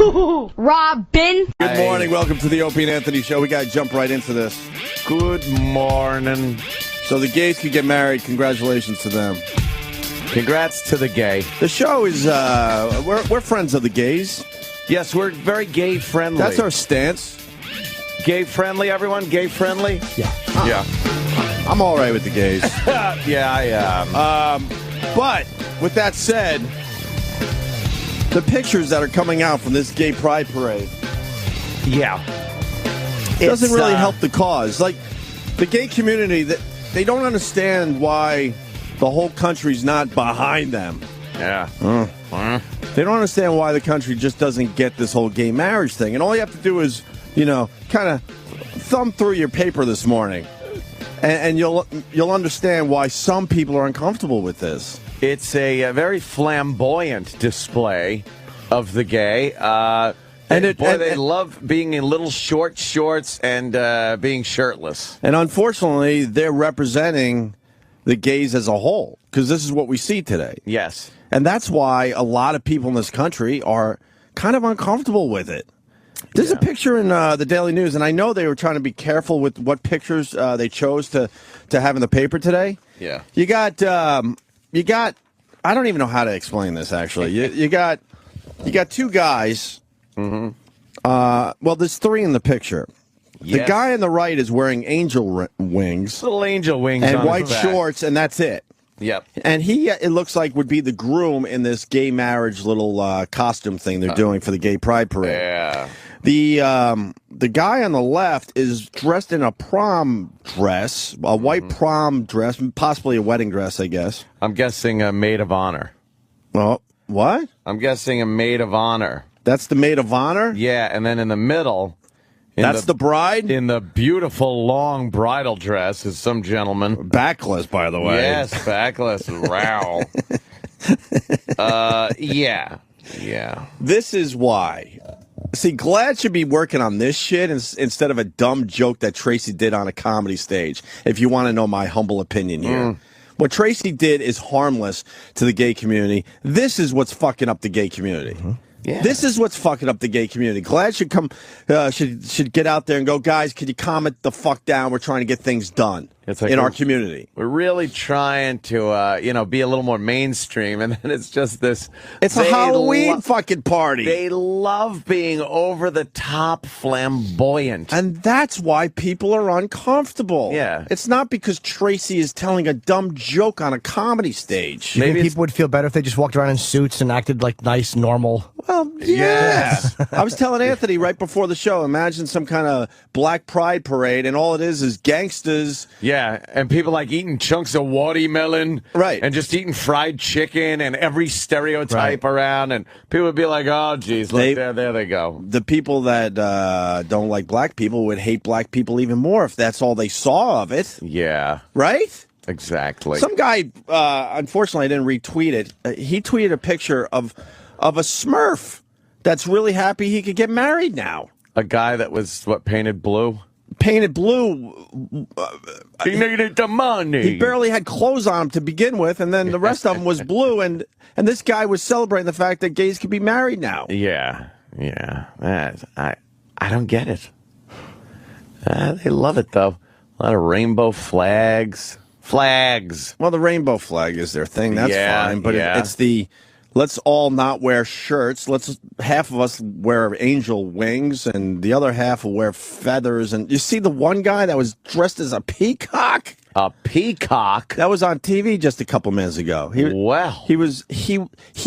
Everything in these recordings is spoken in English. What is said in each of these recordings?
Robin. Good morning. Welcome to the Opie and Anthony show. We got to jump right into this. Good morning. So the gays could get married. Congratulations to them. Congrats to the gay. The show is, we're friends of the gays. Yes, we're very gay friendly. That's our stance. Gay friendly, everyone? Gay friendly? Yeah. Yeah. I'm all right with the gays. Yeah, I am. But with that said, the pictures that are coming out from this gay pride parade, yeah, doesn't really help the cause. Like the gay community, that they don't understand why the whole country's not behind them. Yeah. They don't understand why the country just doesn't get this whole gay marriage thing. And all you have to do is, kind of thumb through your paper this morning, and you'll understand why some people are uncomfortable with this. It's a very flamboyant display of the gay. They love being in little short shorts and being shirtless. And unfortunately, they're representing the gays as a whole, because this is what we see today. Yes. And that's why a lot of people in this country are kind of uncomfortable with it. There's a picture in the Daily News, and I know they were trying to be careful with what pictures they chose to have in the paper today. Yeah. You got, I don't even know how to explain this, actually. You got two guys. Mm-hmm. Well, there's three in the picture. Yes. The guy on the right is wearing angel wings. Little angel wings and on white his back. shorts, and that's it. Yep. And he, it looks like, would be the groom in this gay marriage little costume thing they're doing for the gay pride parade. Yeah. The guy on the left is dressed in a prom dress, a white prom dress, possibly a wedding dress, I guess. I'm guessing a maid of honor. Oh, what? I'm guessing a maid of honor. That's the maid of honor? Yeah, and then in the middle... That's the bride? In the beautiful long bridal dress is some gentleman. Backless, by the way. Yes, backless. Wow. Yeah. This is why. See, Glad should be working on this shit instead of a dumb joke that Tracy did on a comedy stage, if you want to know my humble opinion here. What Tracy did is harmless to the gay community. This is what's fucking up the gay community. Yeah. This is what's fucking up the gay community. Glad should come, should get out there and go, guys, can you calm it the fuck down? We're trying to get things done in our community. We're really trying to, be a little more mainstream, and then it's just this. It's a Halloween fucking party. They love being over the top, flamboyant, and that's why people are uncomfortable. Yeah, it's not because Tracy is telling a dumb joke on a comedy stage. Maybe people would feel better if they just walked around in suits and acted like nice, normal. Well, yes. I was telling Anthony right before the show, imagine some kind of black pride parade, and all it is gangsters. Yeah, and people like eating chunks of watermelon. Right. And just eating fried chicken and every stereotype around, and people would be like, oh, geez, look, there they go. The people that don't like black people would hate black people even more if that's all they saw of it. Yeah. Right? Exactly. Some guy, unfortunately, I didn't retweet it. He tweeted a picture of a Smurf that's really happy he could get married now. A guy that was, painted blue? Painted blue. He needed the money. He barely had clothes on him to begin with, and then the rest of him was blue, and this guy was celebrating the fact that gays could be married now. Yeah. I don't get it. They love it, though. A lot of rainbow flags. Well, the rainbow flag is their thing. That's fine, but it's the... Let's all not wear shirts. Half of us wear angel wings, and the other half will wear feathers. And you see the one guy that was dressed as a peacock? A peacock? That was on TV just a couple minutes ago. He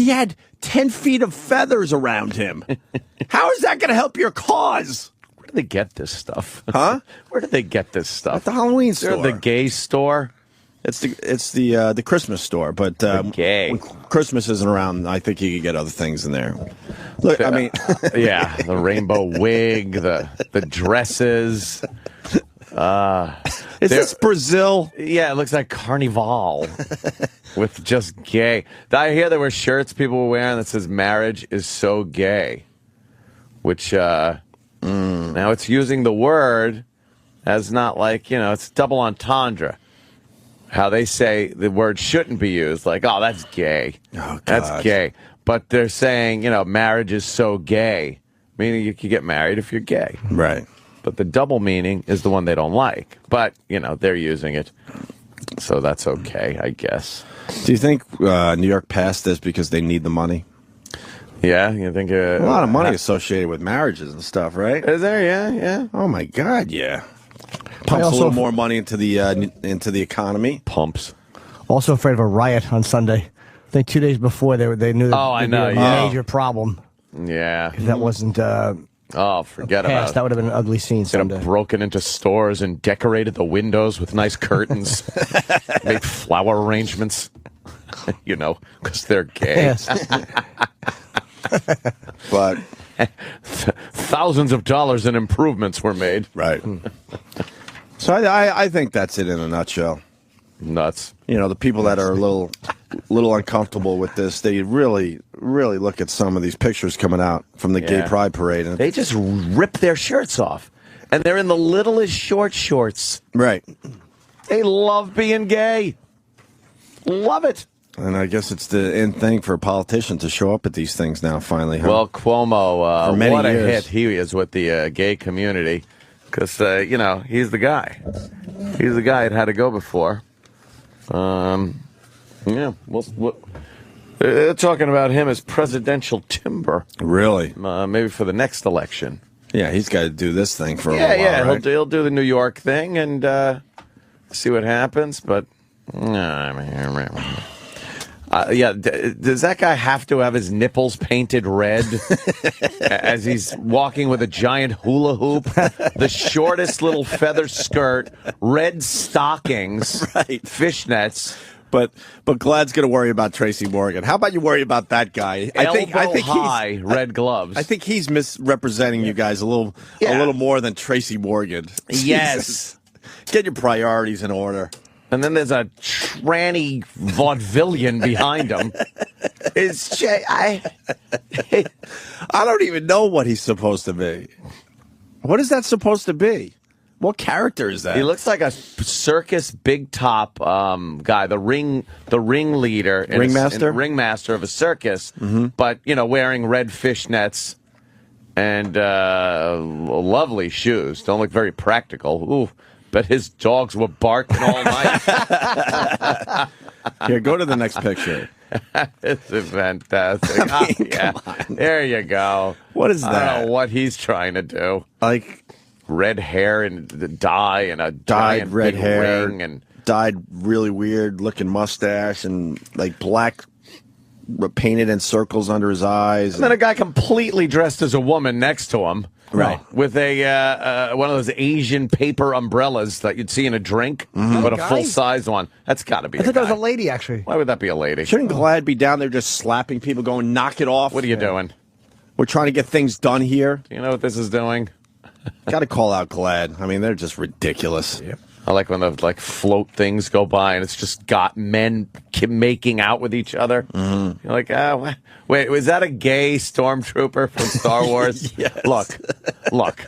had 10 feet of feathers around him. How is that going to help your cause? Where do they get this stuff? Huh? Where do they get this stuff? At the Halloween store. The gay store? It's the Christmas store, but when Christmas isn't around, I think you could get other things in there. Look, I mean, the rainbow wig, the dresses. Is this Brazil? Yeah, it looks like Carnival with just gay. I hear there were shirts people were wearing that says "Marriage is so gay," which now it's using the word as not like it's double entendre. How they say the word shouldn't be used, like, oh, that's gay. Oh, God. That's gay. But they're saying, marriage is so gay. meaning you can get married if you're gay. Right. But the double meaning is the one they don't like. But, they're using it. So that's okay, I guess. Do you think New York passed this because they need the money? Yeah, you think... A lot of money associated with marriages and stuff, right? Is there? Yeah. Oh, my God, yeah. Pumps a little more money into the economy. Pumps. Also afraid of a riot on Sunday. I think 2 days before they knew Oh, I know, a yeah. major problem. Yeah. If that wasn't forget about passed, it. that would have been an ugly scene Could have Sunday. broken into stores and decorated the windows with nice curtains. Made flower arrangements. Because they're gay. Yes. But thousands of dollars in improvements were made. right. So I think that's it in a nutshell. Nuts. The people that are a little uncomfortable with this, they really look at some of these pictures coming out from the Gay Pride Parade. And They just rip their shirts off. And they're in the littlest short shorts. right. They love being gay. Love it. And I guess it's the in thing for a politician to show up at these things now, finally. Huh? Well, Cuomo, For many what a years. hit he is with the gay community. Because, he's the guy. He's the guy it had to go before. Yeah, they're talking about him as presidential timber. Really? Maybe for the next election. Yeah, he's got to do this thing for a Yeah, little while, right? he'll do the New York thing and see what happens. But does that guy have to have his nipples painted red as he's walking with a giant hula hoop, the shortest little feather skirt, red stockings, Right. fishnets? But Glad's going to worry about Tracy Morgan. How about you worry about that guy? I think high red gloves. I think he's misrepresenting you guys a little more than Tracy Morgan. Yes. Jesus. Get your priorities in order. And then there's a tranny vaudevillian behind him. I don't even know what he's supposed to be. What is that supposed to be? What character is that? He looks like a circus big top guy, the ringleader, ringmaster of a circus, but wearing red fishnets and lovely shoes. Don't look very practical. Ooh, but his dogs were barking all night. Here, go to the next picture. This is fantastic. Come on. There you go. What is I that? don't know what he's trying to do. Like Red hair and the dye and a dyed giant red big hair, ring and dyed really weird looking mustache, and like black painted in circles under his eyes. And then a guy completely dressed as a woman next to him. Right. With a one of those Asian paper umbrellas that you'd see in a drink, but a guy? full-size one. That's got to be I a thought guy. that was a lady, actually. Why would that be a lady? Shouldn't Glad be down there just slapping people, going, knock it off? What are you doing? We're trying to get things done here. Do you know what this is doing? Got to call out Glad. I mean, they're just ridiculous. Yep. I like when the float things go by and it's just got men making out with each other. You're like, wait, was that a gay stormtrooper from Star Wars? Yes. Look.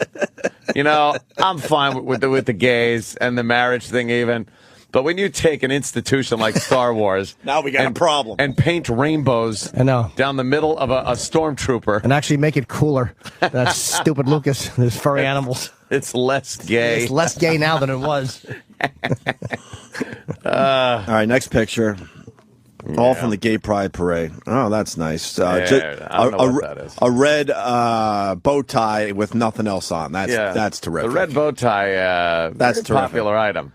I'm fine with the gays and the marriage thing even. But when you take an institution like Star Wars, Now we got a problem. and paint rainbows I know. down the middle of a stormtrooper, And actually make it cooler. That stupid Lucas, those furry animals. it's less gay. It's less gay now than it was. All right, next picture. All from the Gay Pride Parade. Oh, that's nice. I don't know what that is. A red bow tie with nothing else on. That's terrific. The red bow tie, That's very terrific. popular item.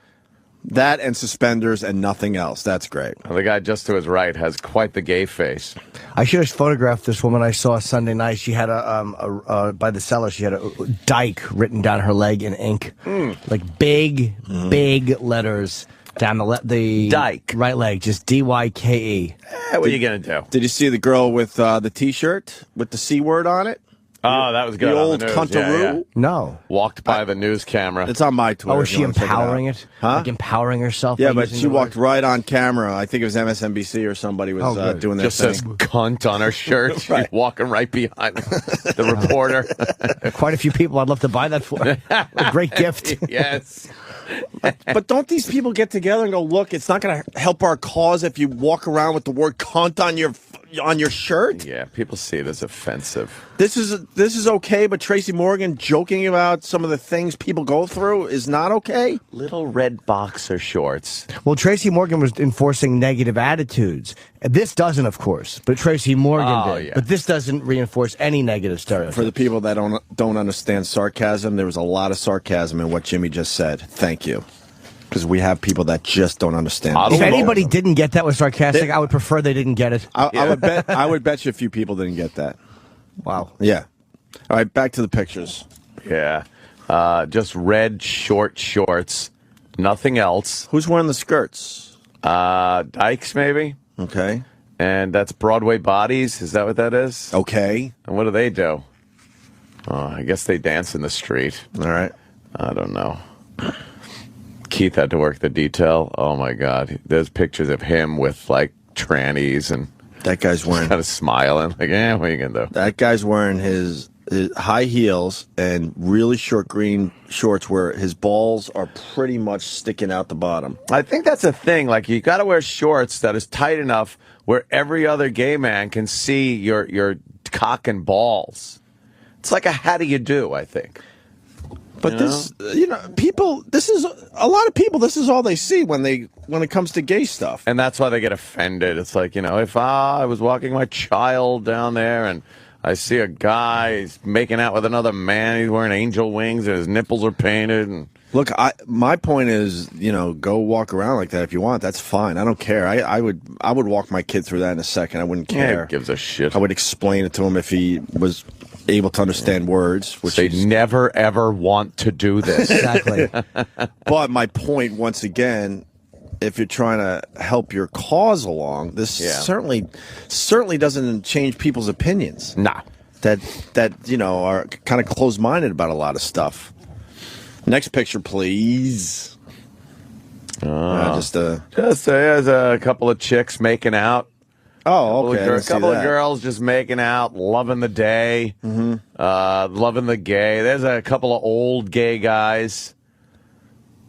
That and suspenders and nothing else. That's great. The guy just to his right has quite the gay face. I should have photographed this woman I saw Sunday night. She had by the cellar, she had a dyke written down her leg in ink. Like big letters down the Dyke. right leg, just DYKE. What are you going to do? Did you see the girl with the T-shirt with the C word on it? Oh, that was good. The on old news. cuntaroo? No. Walked by the news camera. It's on my Twitter. Oh, is if you she wanna check empowering it? Huh? Like empowering herself? Yeah, by but using she the walked word? right on camera. I think it was MSNBC or somebody was good. doing their Just thing. says cunt on her shirt. Right. She's walking right behind the reporter. Quite a few people I'd love to buy that for. A great gift. Yes. But don't these people get together and go, look, it's not going to help our cause if you walk around with the word cunt on your on your shirt? Yeah, people see it as offensive. This is okay, but Tracy Morgan joking about some of the things people go through is not okay? Little red boxer shorts. Well, Tracy Morgan was enforcing negative attitudes. This doesn't, of course, but Tracy Morgan did. Yeah. But this doesn't reinforce any negative stereotypes. For the people that don't understand sarcasm, there was a lot of sarcasm in what Jimmy just said. Thank you. Because we have people that just don't understand. If anybody didn't get that was sarcastic, I would prefer they didn't get it. I would bet you a few people didn't get that. Wow. Yeah. All right, back to the pictures. Yeah. Just red short shorts. Nothing else. Who's wearing the skirts? Dykes, maybe? Okay. And that's Broadway Bodies. Is that what that is? Okay. And what do they do? I guess they dance in the street. All right. I don't know. Keith had to work the detail. Oh, my God. There's pictures of him with, like, trannies and That guy's wearing kind of smiling. Like, what are you going to do? that guy's wearing his high heels and really short green shorts where his balls are pretty much sticking out the bottom. I think that's a thing. Like, you got to wear shorts that is tight enough where every other gay man can see your cock and balls. It's like a how do you do, I think. But people, this is a lot of people. This is all they see when it comes to gay stuff. And that's why they get offended. It's like, if I was walking my child down there and I see a guy, he's making out with another man, he's wearing angel wings and his nipples are painted. And Look, my point is, go walk around like that if you want. That's fine. I don't care. I would walk my kid through that in a second. I wouldn't care. Who gives a shit? I would explain it to him if he was able to understand words. Which they never, ever want to do this. Exactly. But my point, once again, if you're trying to help your cause along, this certainly doesn't change people's opinions. Nah. That are kind of closed-minded about a lot of stuff. Next picture, please. Just there's a couple of chicks making out. Oh, okay. A couple of girls just making out, loving the day, loving the gay. There's a couple of old gay guys,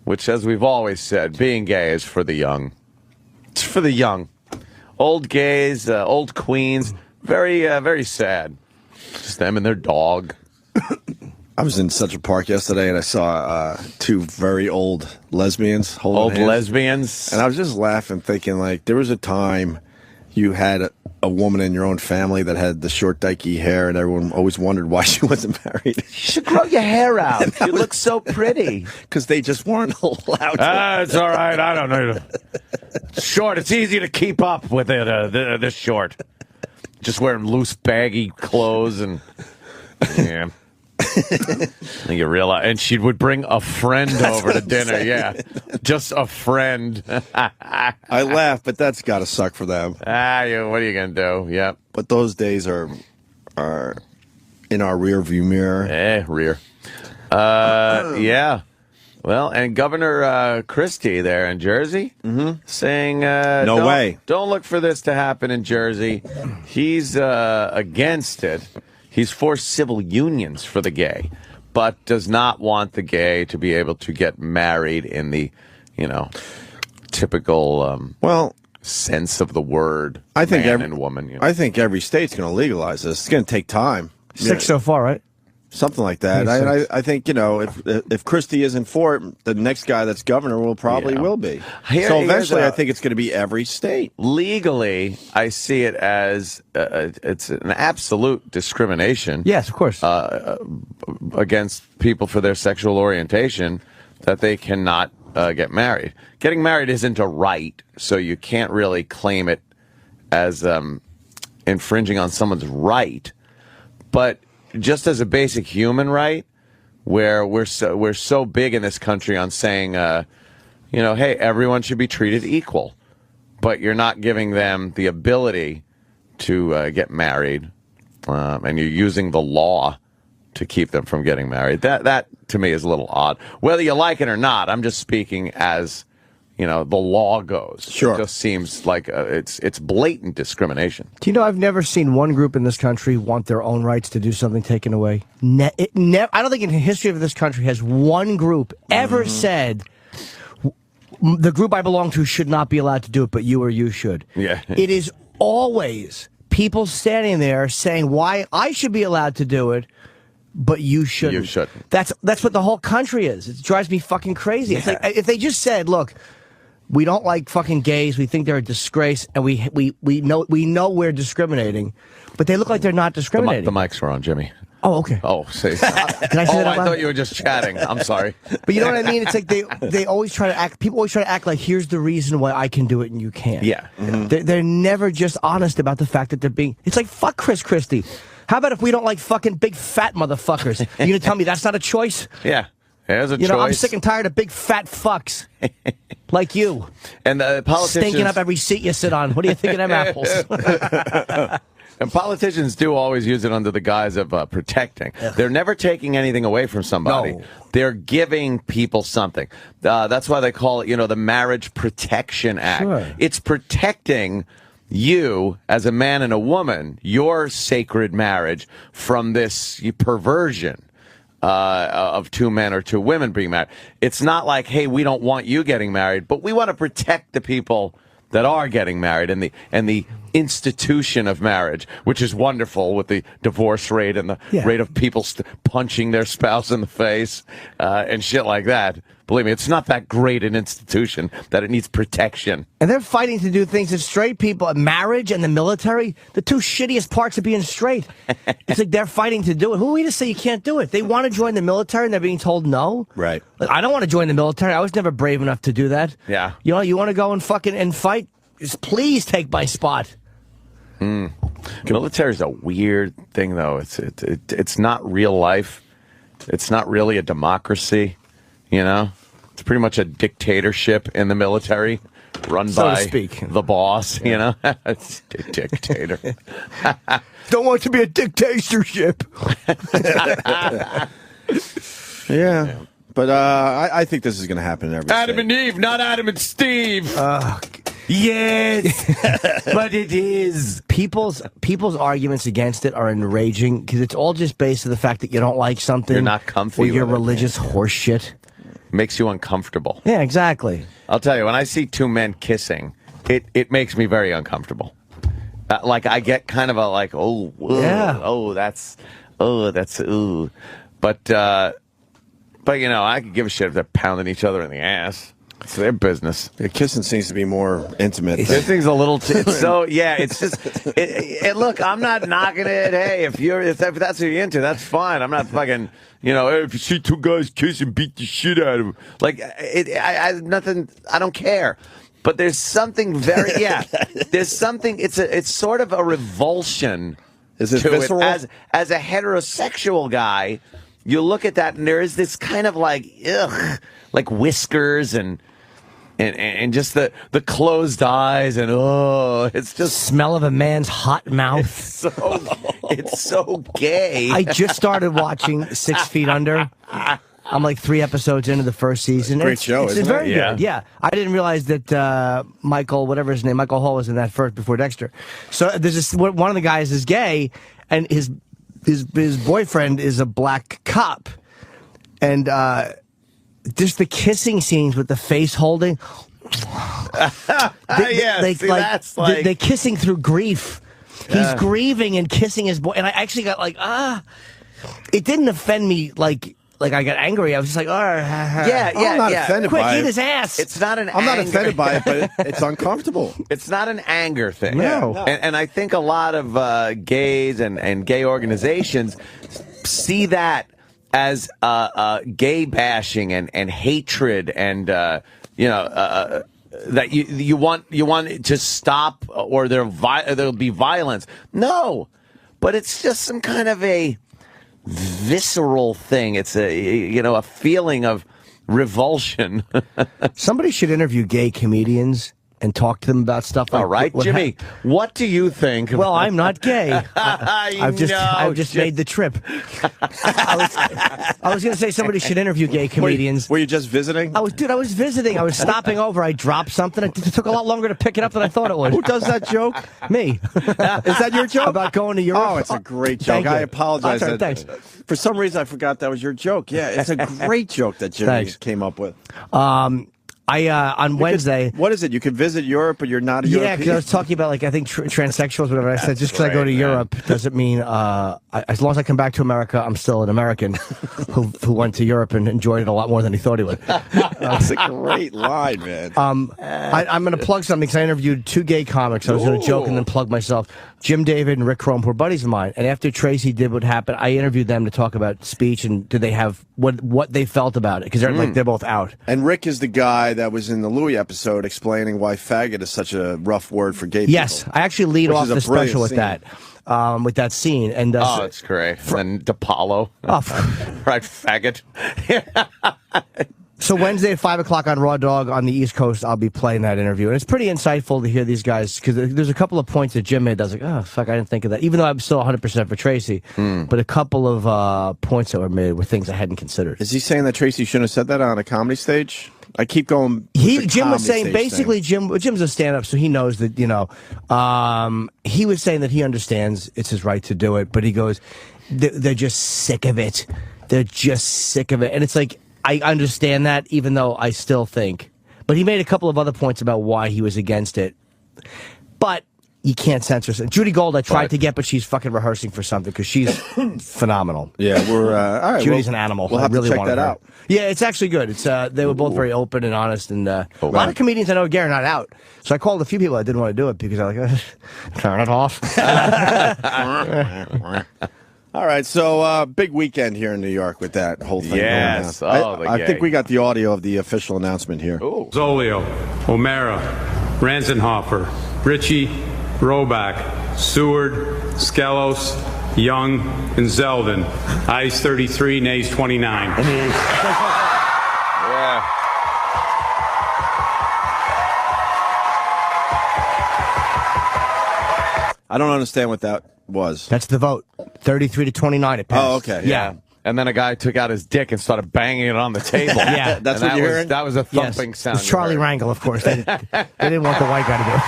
which, as we've always said, being gay is for the young. It's for the young. Old gays, old queens, very, very sad. Just them and their dog. I was in Central Park yesterday, and I saw two very old lesbians holding hands. Lesbians. And I was just laughing, thinking, like, there was a time you had a woman in your own family that had the short, dykey hair, and everyone always wondered why she wasn't married. You should grow your hair out. You look so pretty. Because they just weren't allowed to. It's all right. I don't know. Short. It's easy to keep up with it, this short. Just wearing loose, baggy clothes and... Yeah. You realize, and she would bring a friend over to dinner. Yeah, just a friend. I laugh, but that's got to suck for them. What are you gonna do? Yep. But those days are in our rear view mirror. Rear. Yeah. Well, and Governor Christie there in Jersey saying, "No way! Don't look for this to happen in Jersey." He's against it. He's for civil unions for the gay, but does not want the gay to be able to get married in the, typical sense of the word. I think man and woman. I think every state's going to legalize this. It's going to take time. 6 so far, right? Something like that. I think if Christie isn't for it, the next guy that's governor will be. So eventually, I think it's going to be every state. Legally, I see it as it's an absolute discrimination. Yes, of course. Against people for their sexual orientation, that they cannot get married. Getting married isn't a right, so you can't really claim it as infringing on someone's right, but just as a basic human right, where we're so big in this country on saying, hey, everyone should be treated equal, but you're not giving them the ability to get married, and you're using the law to keep them from getting married. That to me is a little odd. Whether you like it or not, I'm just speaking as the law goes. Sure. It just seems like it's blatant discrimination. Do you know I've never seen one group in this country want their own rights to do something taken away? I don't think in the history of this country has one group ever said the group I belong to should not be allowed to do it, but you or you should. Yeah. It is always people standing there saying why I should be allowed to do it, but you shouldn't. You shouldn't. That's what the whole country is. It drives me fucking crazy. Yeah. It's like if they just said, look, we don't like fucking gays. We think they're a disgrace, and we know we're discriminating, but they look like they're not discriminating. The mics are on, Jimmy. Oh, okay. Oh, see. Did I say that out I loud? thought you were just chatting. I'm sorry. But you know what I mean? It's like they always try to act. People always try to act like here's the reason why I can do it and you can't. Yeah. They're never just honest about the fact that they're being. It's like fuck Chris Christie. How about if we don't like fucking big fat motherfuckers? You gonna tell me that's not a choice? Yeah. There's a choice. You know, I'm sick and tired of big fat fucks like you. And the politicians Stinking up every seat you sit on. What do you think of them apples? And politicians do always use it under the guise of protecting. They're never taking anything away from somebody. No. They're giving people something. That's why they call it, the Marriage Protection Act. Sure. It's protecting you as a man and a woman, your sacred marriage, from this perversion of two men or two women being married. It's not like, hey, we don't want you getting married, but we want to protect the people that are getting married and the institution of marriage, which is wonderful with the divorce rate and the rate of people punching their spouse in the face and shit like that. Believe me, it's not that great an institution that it needs protection. And they're fighting to do things that straight people, marriage and the military, the two shittiest parts of being straight. It's like they're fighting to do it. Who are we to say you can't do it? They want to join the military and they're being told no. Right. Like, I don't want to join the military. I was never brave enough to do that. Yeah. You know, you want to go and fucking and fight? Just please take my spot. Military's a weird thing, though. It's not real life. It's not really a democracy. It's pretty much a dictatorship in the military, run So to by speak. the boss. It's a dictator. Don't want to be a dictatorship. Yeah. But I think this is going to happen in every Adam state. and Eve, not Adam and Steve. Yes, but it is. People's arguments against it are enraging because it's all just based on the fact that you don't like something. You're not comfy or your with it. religious horseshit. Makes you uncomfortable. Yeah, exactly. I'll tell you, when I see two men kissing, it makes me very uncomfortable. Like I get kind of a like, oh, whoa, Yeah. that's ooh. But I could give a shit if they're pounding each other in the ass. It's their business. Yeah, kissing seems to be more intimate. Kissing's a little. It's just. Look, I'm not knocking it. Hey, if that's what you're into, that's fine. I'm not fucking. Hey, if you see two guys kissing, beat the shit out of them. Like nothing. I don't care. But there's something very. Yeah. There's something. It's sort of a revulsion. Is it to visceral? It as a heterosexual guy. You look at that, and there is this kind of like whiskers and just the closed eyes, and it's just Smell of a man's hot mouth. it's so gay. I just started watching 6 Feet Under. I'm like 3 episodes into the first season. Great show, it's isn't it? very Yeah. good. Yeah, I didn't realize that Michael, whatever his name, Michael Hall was in that first before Dexter. So there's this one of the guys is gay, and his boyfriend is a black cop, and just the kissing scenes with the face holding. They're kissing through grief. He's grieving and kissing his boy, and I actually got like it didn't offend me like I got angry. I was just like, I'm not offended quick, by eat it. his ass. It's not an. I'm not anger- offended by it, but it's uncomfortable. It's not an anger thing. No. And I think a lot of gays and gay organizations see that as gay bashing and hatred and that you want it to stop or there'll be violence. No, but it's just some kind of a visceral thing. It's a feeling of revulsion. Somebody should interview gay comedians and talk to them about stuff. Like All right, Jimmy, what do you think? Well, I'm not gay. I've just made the trip. I was going to say somebody should interview gay comedians. Were you just visiting? I was visiting. I was stopping over. I dropped something. It took a lot longer to pick it up than I thought it would. Who does that joke? Me. Is that your joke? About going to Europe? Oh, it's a great joke. Thank you. I apologize. That's all right, thanks. For some reason, I forgot that was your joke. Yeah, it's a great joke that Jimmy Thanks. came up with. On Wednesday. What is it? You can visit Europe, but you're not a European? Yeah, because I was talking about, like, I think transsexuals, whatever. I said, just because I go to Europe doesn't mean, as long as I come back to America, I'm still an American who went to Europe and enjoyed it a lot more than he thought he would. That's a great line, man. I'm going to plug something because I interviewed 2 gay comics. I was going to joke and then plug myself. Jim David and Rick Chrome, who are buddies of mine. And after Tracy did what happened, I interviewed them to talk about speech and did they have what they felt about it, because they're both out. And Rick is the guy that was in the Louis episode explaining why faggot is such a rough word for gay people. Yes, I actually lead off the special with that. With that scene, and it's great. And then DePaulo, right, faggot. So Wednesday at 5 o'clock on Raw Dog on the East Coast, I'll be playing that interview, and it's pretty insightful to hear these guys, because there's a couple of points that Jim made that I was like, oh fuck, I didn't think of that. Even though I'm still 100% for Tracy, but a couple of points that were made were things I hadn't considered. Is he saying that Tracy shouldn't have said that on a comedy stage? I keep going. Jim was saying basically, Jim's a stand-up, so he knows that, he was saying that he understands it's his right to do it, but he goes, they're just sick of it. They're just sick of it, and it's like, I understand that, even though I still think. But he made a couple of other points about why he was against it. But you can't censor it. Judy Gold, I tried to get, but she's fucking rehearsing for something because she's phenomenal. Yeah, we're all right. Judy's an animal. We'll have to check that out. Yeah, it's actually good. It's they were both very open and honest, and a lot of comedians I know are not out. So I called a few people that didn't want to do it because I was like, turn it off. All right, so big weekend here in New York with that whole thing going on. I think we got the audio of the official announcement here. Ooh. Zolio, O'Mara, Ranzenhofer, Ritchie, Roback, Seward, Skelos, Young, and Zeldin. Ayes 33, nays 29. I don't understand what that was. That's the vote. 33 to 29. It passed. Oh, okay. Yeah. And then a guy took out his dick and started banging it on the table. Yeah, that's what you're hearing? That was a thumping sound. It was Charlie Rangel, of course. They didn't want the white guy to do it.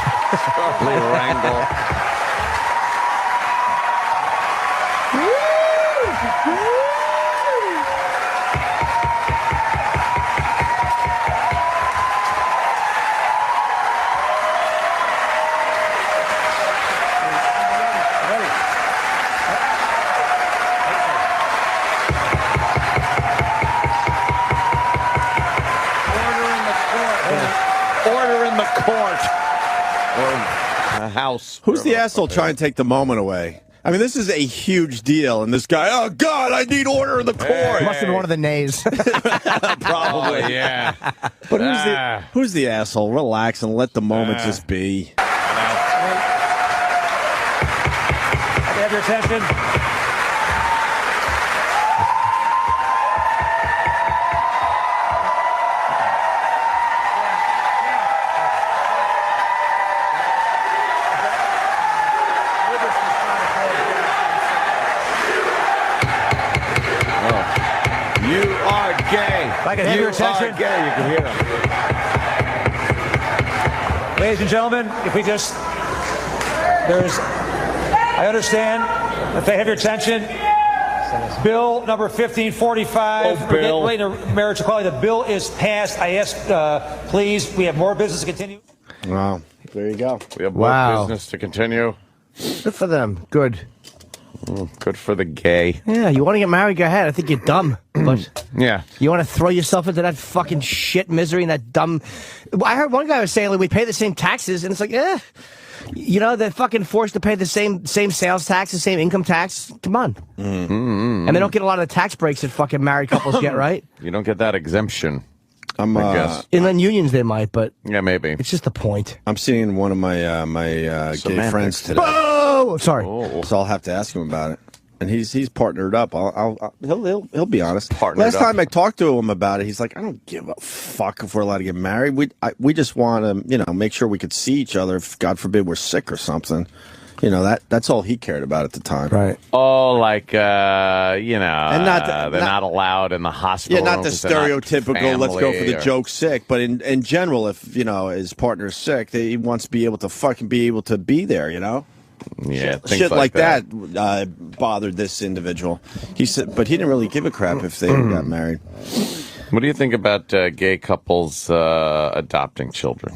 Charlie Rangel. House. Who's the asshole trying to take the moment away? I mean, this is a huge deal, and this guy, oh, God, I need order in the court. Must have been one of the nays. Probably. Oh, yeah. But who's the asshole? Relax and let the moment just be. Have your attention. If I can have your attention. You can hear them. Ladies and gentlemen, if we just, I understand, if they have your attention, bill number 1545, relating to marriage equality, the bill is passed. I ask, please, we have more business to continue. Wow. There you go. We have more business to continue. Good for them. Good. Good for the gay. Yeah, you want to get married, go ahead. I think you're dumb. But yeah. You want to throw yourself into that fucking shit misery and that dumb... I heard one guy was saying, like, we pay the same taxes, and it's like, they're fucking forced to pay the same sales tax, the same income tax. Come on. And they don't get a lot of the tax breaks that fucking married couples get, right? You don't get that exemption. I guess. In the unions they might, but... Yeah, maybe. It's just the point. I'm seeing one of my gay friends today. Oh, sorry. So I'll have to ask him about it. And he's partnered up. He'll be honest. Last time I talked to him about it, he's like, I don't give a fuck if we're allowed to get married. We just want to, make sure we could see each other if, God forbid, we're sick or something. That's all he cared about at the time. Right. Oh, like, and they're not allowed in the hospital. Yeah, not the stereotypical, let's go for the joke sick. But in general, if, his partner's sick, he wants to be able to fucking be there, Yeah, shit like that bothered this individual. He said, but he didn't really give a crap if they got married. What do you think about gay couples adopting children?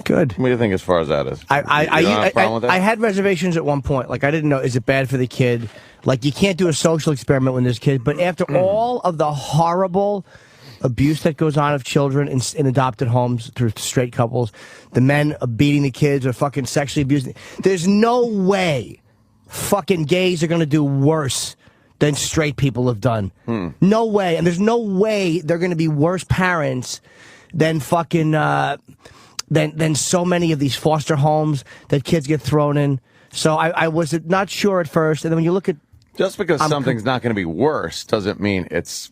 Good. What do you think as far as that is? You don't have a problem with that? I had reservations at one point. Like, I didn't know, is it bad for the kid? Like, you can't do a social experiment when there's kids. But after all of the horrible abuse that goes on of children in adopted homes through straight couples, the men are beating the kids or fucking sexually abusing. There's no way fucking gays are going to do worse than straight people have done. No way. And there's no way they're going to be worse parents than fucking... than so many of these foster homes that kids get thrown in. So I was not sure at first. And then when you look at... Just because something's not going to be worse doesn't mean it's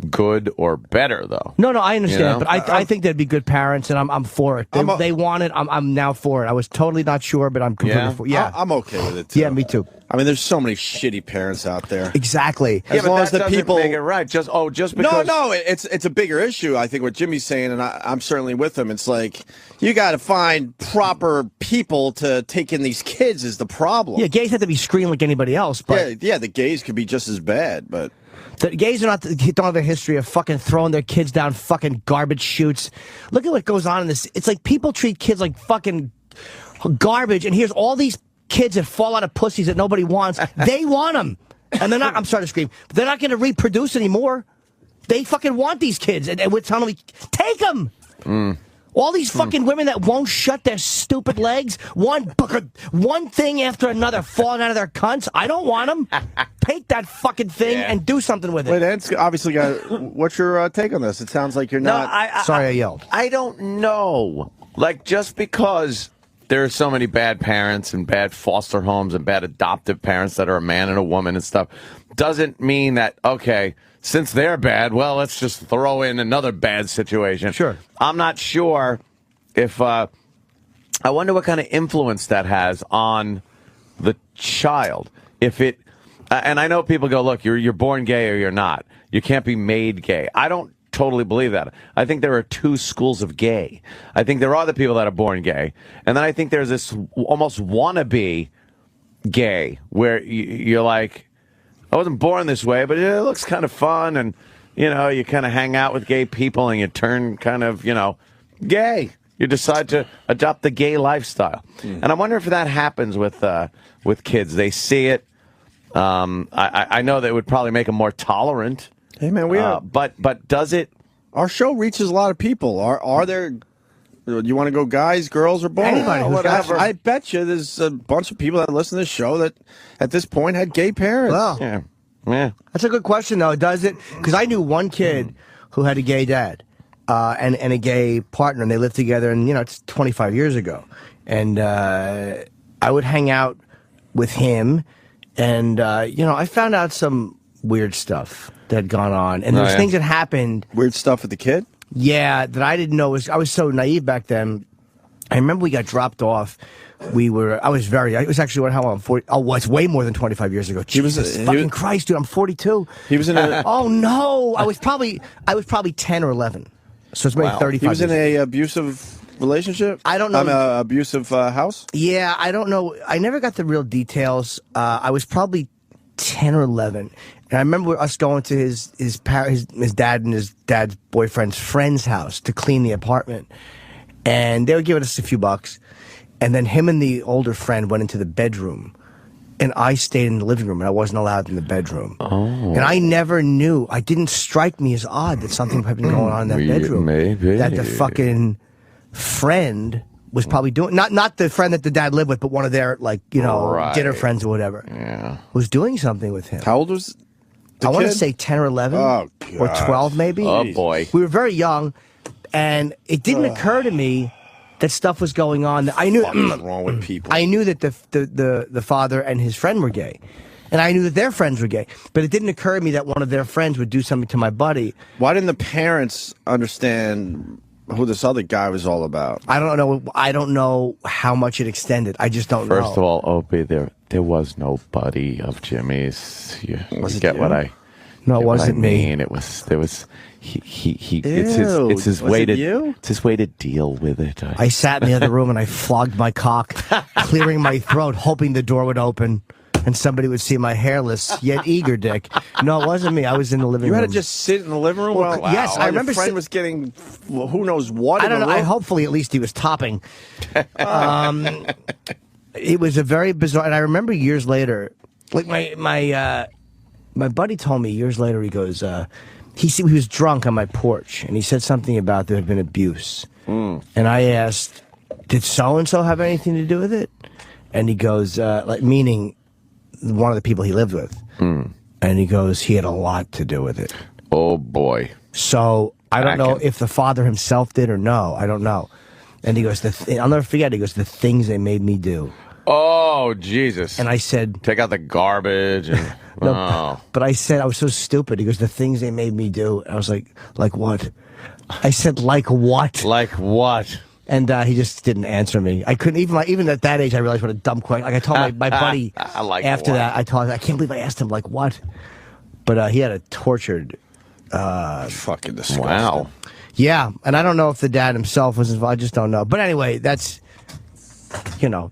good or better, though. No, I understand. You know? But I think they'd be good parents, and I'm for it. They want it. I'm now for it. I was totally not sure, but I'm completely for it. Yeah. I'm okay with it, too. Yeah, me too. I mean, there's so many shitty parents out there. Exactly. As long as the people make it right. Just because... No, it's a bigger issue. I think what Jimmy's saying, and I'm certainly with him. It's like you got to find proper people to take in these kids is the problem. Yeah, gays have to be screened like anybody else. But yeah, the gays could be just as bad, but the gays don't have a history of fucking throwing their kids down fucking garbage chutes. Look at what goes on in this. It's like people treat kids like fucking garbage, and here's all these kids that fall out of pussies that nobody wants. They want them. And they're not, I'm sorry to scream, but they're not going to reproduce anymore. They fucking want these kids. And we're telling them, take them. All these fucking women that won't shut their stupid legs, one thing after another falling out of their cunts. I don't want them. Take that fucking thing and do something with it. wait, Ed's obviously got. What's your take on this? It sounds like you're not. Sorry, I yelled. I don't know. Like, just because there are so many bad parents and bad foster homes and bad adoptive parents that are a man and a woman and stuff, doesn't mean that, okay, since they're bad, well, let's just throw in another bad situation. Sure. I'm not sure if, I wonder what kind of influence that has on the child. If it, and I know people go, look, you're born gay or you're not. You can't be made gay. I don't totally believe that. I think there are two schools of gay. I think there are the people that are born gay, and then I think there's this almost wannabe gay where you're like, I wasn't born this way, but it looks kind of fun, and you kind of hang out with gay people, and you turn kind of gay. You decide to adopt the gay lifestyle, and I wonder if that happens with kids. They see it. I know that it would probably make them more tolerant. Hey man, we are. But does it? Our show reaches a lot of people. Are there? You want to go guys, girls, or both? Anybody, Whatever. I bet you there's a bunch of people that listen to this show that at this point had gay parents. Well, Yeah. that's a good question, though. Does it? Because I knew one kid who had a gay dad and a gay partner, and they lived together, and it's 25 years ago. And I would hang out with him, and I found out some weird stuff that had gone on, and there's things that happened. Weird stuff with the kid? Yeah, that I didn't know. I was so naive back then. I remember we got dropped off. I was actually, how old? I'm 40. Oh, it's way more than 25 years ago. Jesus fucking Christ, dude, I'm 42. He was in a... Oh, no. I was probably 10 or 11. So it's maybe 35 He was in years a abusive relationship? I don't know. Abusive house? Yeah, I don't know. I never got the real details. I was probably 10 or 11. And I remember us going to his dad and his dad's boyfriend's friend's house to clean the apartment. And they were giving us a few bucks. And then him and the older friend went into the bedroom. And I stayed in the living room, and I wasn't allowed in the bedroom. Oh. And I never knew. It didn't strike me as odd that something had been going on in that bedroom. Maybe. That the fucking friend was probably doing, not the friend that the dad lived with, but one of their, dinner friends or whatever. Yeah. Was doing something with him. How old was I want to say 10 or 11 or 12 maybe. Oh, boy. We were very young, and it didn't occur to me that stuff was going on. I knew what is wrong with people? I knew that the father and his friend were gay, and I knew that their friends were gay. But it didn't occur to me that one of their friends would do something to my buddy. Why didn't the parents understand who this other guy was all about? I don't know. I don't know how much it extended. I just don't know. First of all, Opie, there was no buddy of Jimmy's. You get what I? No, it wasn't me. It was there was he. Ew, It's his was way it to. you? It's his way to deal with it. I sat in the other room and I flogged my cock, clearing my throat, hoping the door would open. and somebody would see my hairless yet eager dick. No, it wasn't me. I was in the living You room. had to just sit in the living room. Well, yes, I remember Your friend sit- was getting who knows what. I in don't the know. room. Hopefully, at least he was topping. It was a very bizarre, and I remember years later, like my buddy told me years later. He goes, he was drunk on my porch, and he said something about there had been abuse, and I asked, "Did so and so have anything to do with it?" And he goes, like meaning one of the people he lived with, and he goes, "He had a lot to do with it." Oh boy. So I don't know Packing. if the father himself did or no. I don't know. And he goes, I'll never forget. He goes, "The things they made me do." Oh Jesus. And I said, take out the garbage and no, oh. but I said, I was so stupid. He goes, "The things they made me do." I was like what? I said, "Like what?" Like what? And he just didn't answer me. I couldn't even at that age. I realized what a dumb question. Like I told my buddy Like after what? that. I can't believe I asked him like what. But he had a tortured. Fucking disgusting. Wow. Yeah, and I don't know if the dad himself was involved. I just don't know. But anyway, that's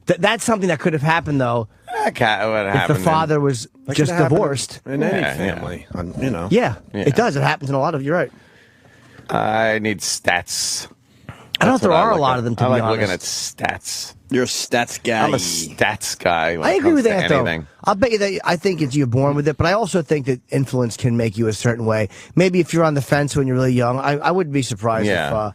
that's something that could have happened though What if the happened? father was That just could happen divorced. in any Yeah, family. Yeah, Yeah. it does. It happens in a lot of. You're right. I need stats. I don't know if That's there what I are a look lot at. of them. To I be like honest, looking at stats. You're a stats guy. I'm a stats guy. When I it agree comes with to that though. anything. I'll bet you that I think it's you're born with it, but I also think that influence can make you a certain way. Maybe if you're on the fence when you're really young, I wouldn't be surprised Yeah.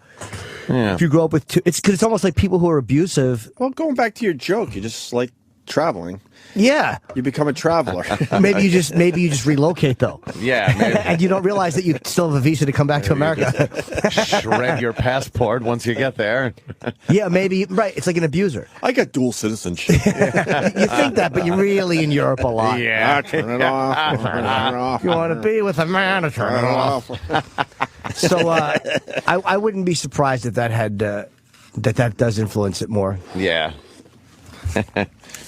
if you grow up with it's because it's almost like people who are abusive. Well, going back to your joke, you just like traveling. Yeah, You become a traveler. maybe you just relocate though. Yeah, maybe. And you don't realize that you still have a visa to come back to America. Shred your passport once you get there. Yeah, maybe right. It's like an abuser. I got dual citizenship. You think that, but you're really in Europe a lot. Turn it off. Turn it off. You want to be with a man, turn it off. So I wouldn't be surprised if that had that does influence it more. Yeah.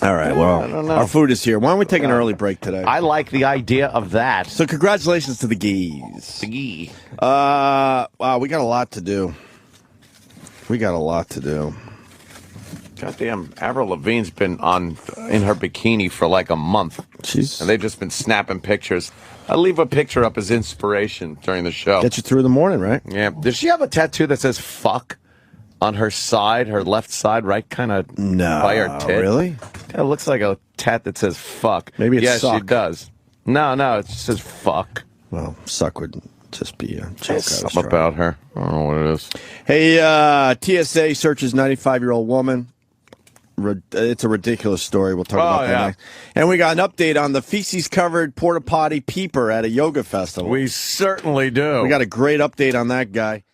All right, well, our food is here. Why don't we take an early break today? I like the idea of that. So congratulations to the geese. Wow, we got a lot to do. Goddamn, Avril Lavigne's been in her bikini for like a month. And they've just been snapping pictures. I leave a picture up as inspiration during the show. Get you through the morning, right? Yeah. Does she have a tattoo that says fuck on her side, her left side, right? Kind of No, by her tit? really? It looks like a tat that says fuck. Maybe it's yes, suck. she does. No, it just says fuck. Well, suck would just be a joke. I was Something trying. about her. I don't know what it is. Hey, TSA searches 95-year-old woman. It's a ridiculous story. We'll talk about that next. And we got an update on the feces-covered porta potty peeper at a yoga festival. We certainly do. We got a great update on that guy.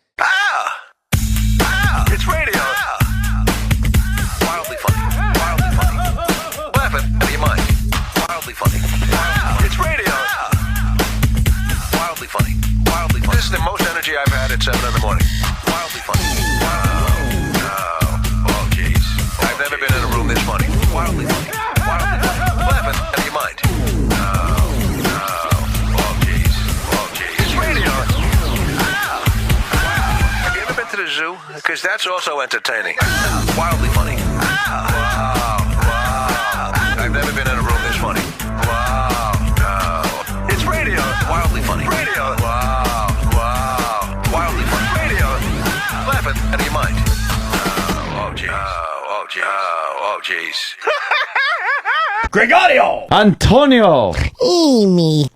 It's radio. Wildly funny. Wildly funny. Laughing out of your mind. Wildly funny. It's radio. Wildly funny. Wildly funny. This is the most energy I've had at 7 in the morning. Wildly funny. Oh, jeez. I've never been in a room this funny. Wildly funny. Wildly funny. Laughing out of your mind. Oh, jeez. It's radio. Have you ever been to the zoo? Because that's also entertaining. Wildly funny. Wow. I've never been in a room this funny. Wow. It's radio. Wildly funny. Radio. Wow. Wildly funny. Radio. Laughing out of your mind. Oh, jeez. Oh, jeez. Antonio! Amy.